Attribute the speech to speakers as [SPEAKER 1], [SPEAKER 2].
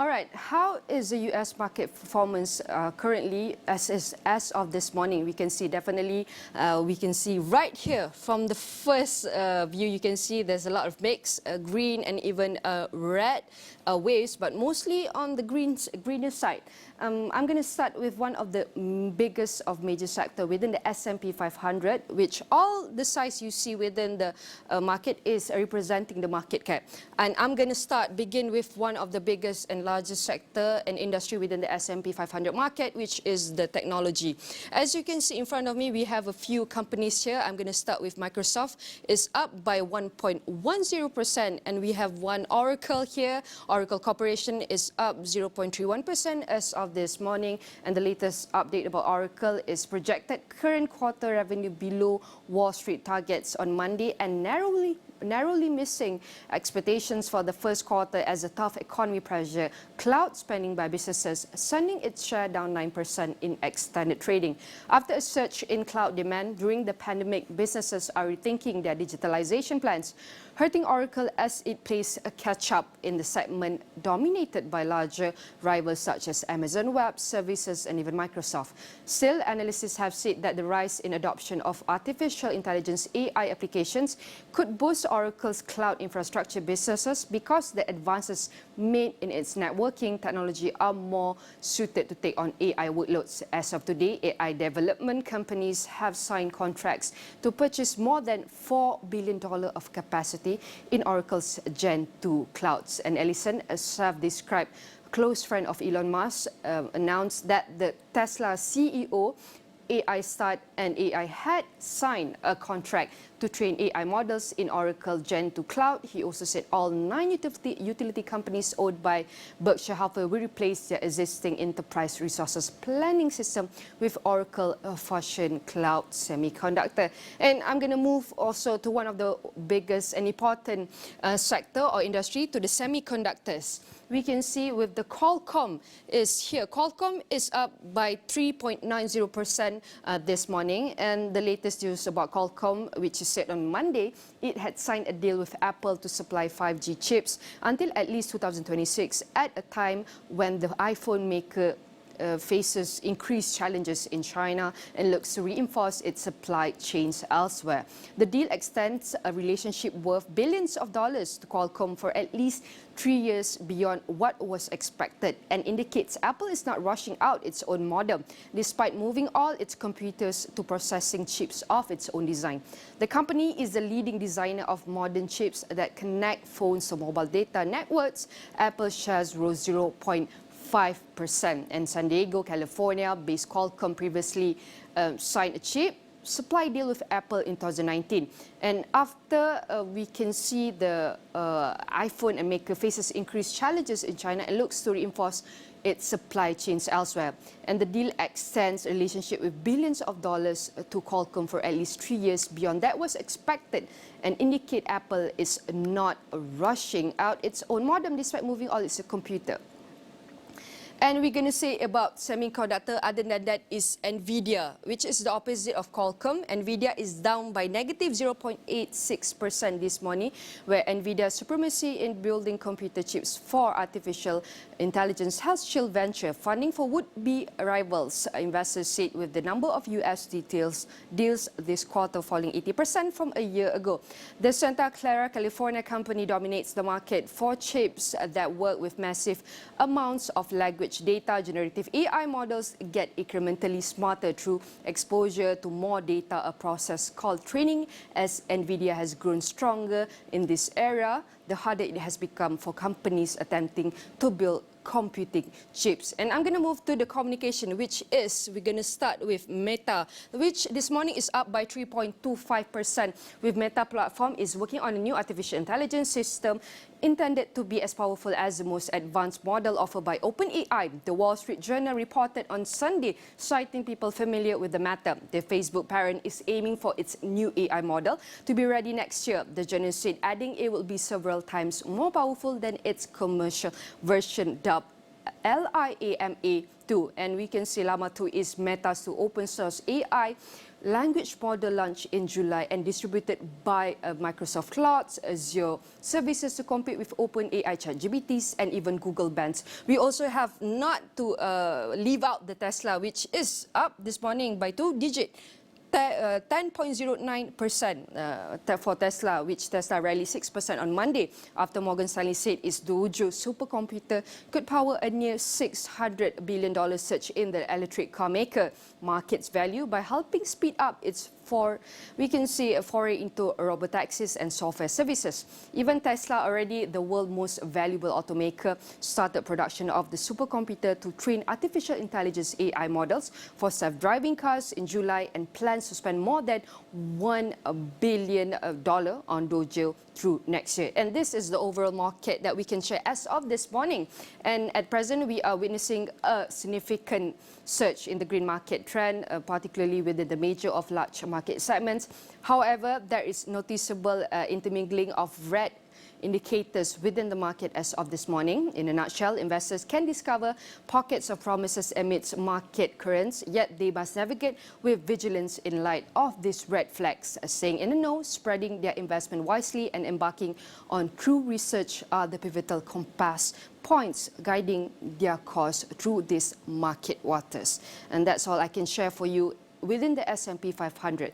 [SPEAKER 1] All right, how is the US market performance currently as of this morning? We can see definitely, we can see right here from the first view, you can see there's a lot of mix, green and even red waves, but mostly on the greener side. I'm going to start with one of the biggest of major sector within the S&P 500, which all the size you see within the market is representing the market cap. And I'm going to begin with one of the biggest and largest sector and industry within the S&P 500 market, which is the technology. As you can see in front of me, we have a few companies here. I'm going to start with Microsoft. It's up by 1.10%, and we have one Oracle here. Oracle Corporation is up 0.31% as of this morning, and the latest update about Oracle is projected current quarter revenue below Wall Street targets on Monday and narrowly missing expectations for the first quarter as a tough economy pressure cloud spending by businesses, sending its share down 9% in extended trading. After a surge in cloud demand during the pandemic, businesses are rethinking their digitalization plans, hurting Oracle as it plays a catch-up in the segment dominated by larger rivals such as Amazon Web Services and even Microsoft. Still, analysts have said that the rise in adoption of artificial intelligence AI applications could boost Oracle's cloud infrastructure businesses because the advances made in its networking technology are more suited to take on AI workloads. As of today, AI development companies have signed contracts to purchase more than $4 billion of capacity in Oracle's Gen 2 clouds. And Ellison, a self-described close friend of Elon Musk, announced that the Tesla CEO AI Start and AI had signed a contract to train AI models in Oracle Gen 2 Cloud. He also said all 9 utility companies owned by Berkshire Hathaway will replace their existing enterprise resources planning system with Oracle Fusion Cloud Semiconductor. And I'm going to move also to one of the biggest and important sector or industry, to the semiconductors. We can see with the Qualcomm is here. Qualcomm is up by 3.90% this morning, and the latest news about Qualcomm, which is said on Monday, it had signed a deal with Apple to supply 5G chips until at least 2026, at a time when the iPhone maker faces increased challenges in China and looks to reinforce its supply chains elsewhere. The deal extends a relationship worth billions of dollars to Qualcomm for at least 3 years beyond what was expected, and indicates Apple is not rushing out its own model, despite moving all its computers to processing chips of its own design. The company is the leading designer of modern chips that connect phones to mobile data networks. Apple shares rose 0.5%, and San Diego, California-based Qualcomm previously signed a chip supply deal with Apple in 2019. And after we can see the iPhone and maker faces increased challenges in China and looks to reinforce its supply chains elsewhere. And the deal extends a relationship with billions of dollars to Qualcomm for at least 3 years beyond that was expected, and indicate Apple is not rushing out its own modem despite moving all its computer. And we're going to say about semiconductor, other than that, is Nvidia, which is the opposite of Qualcomm. Nvidia is down by negative 0.86% this morning, where Nvidia's supremacy in building computer chips for artificial intelligence has chilled venture funding for would-be rivals. Investors said with the number of US deals this quarter falling 80% from a year ago. The Santa Clara, California company dominates the market for chips that work with massive amounts of language data. Generative AI models get incrementally smarter through exposure to more data, a process called training. As Nvidia has grown stronger in this era, the harder it has become for companies attempting to build computing chips. And I'm going to move to the communication, which is, we're going to start with Meta, which this morning is up by 3.25%. With Meta platform is working on a new artificial intelligence system intended to be as powerful as the most advanced model offered by OpenAI. The Wall Street Journal reported on Sunday, citing people familiar with the matter. The Facebook parent is aiming for its new AI model to be ready next year. The journal said, adding it will be several times more powerful than its commercial version dubbed LIAMA 2. And we can see Llama 2 is Meta's open source AI language model launched in July and distributed by Microsoft Clouds, Azure services to compete with OpenAI ChatGPTs and even Google bands. We also have not to leave out the Tesla, which is up this morning by 2-digit. 10.09% for Tesla, which Tesla rallied 6% on Monday after Morgan Stanley said its Dojo supercomputer could power a near $600 billion surge in the electric car maker market's value by helping speed up its we can see a foray into robotaxis and software services. Even Tesla, already the world's most valuable automaker, started production of the supercomputer to train artificial intelligence AI models for self-driving cars in July and plans to spend more than $1 billion on Dojo through next year. And this is the overall market that we can share as of this morning. And at present, we are witnessing a significant surge in the green market trend, particularly within the major of large market segments. However, there is noticeable intermingling of red indicators within the market as of this morning. In a nutshell, investors can discover pockets of promises amidst market currents, yet they must navigate with vigilance in light of these red flags. Staying in the know, spreading their investment wisely and embarking on true research are the pivotal compass points guiding their course through these market waters. And that's all I can share for you within the S&P 500.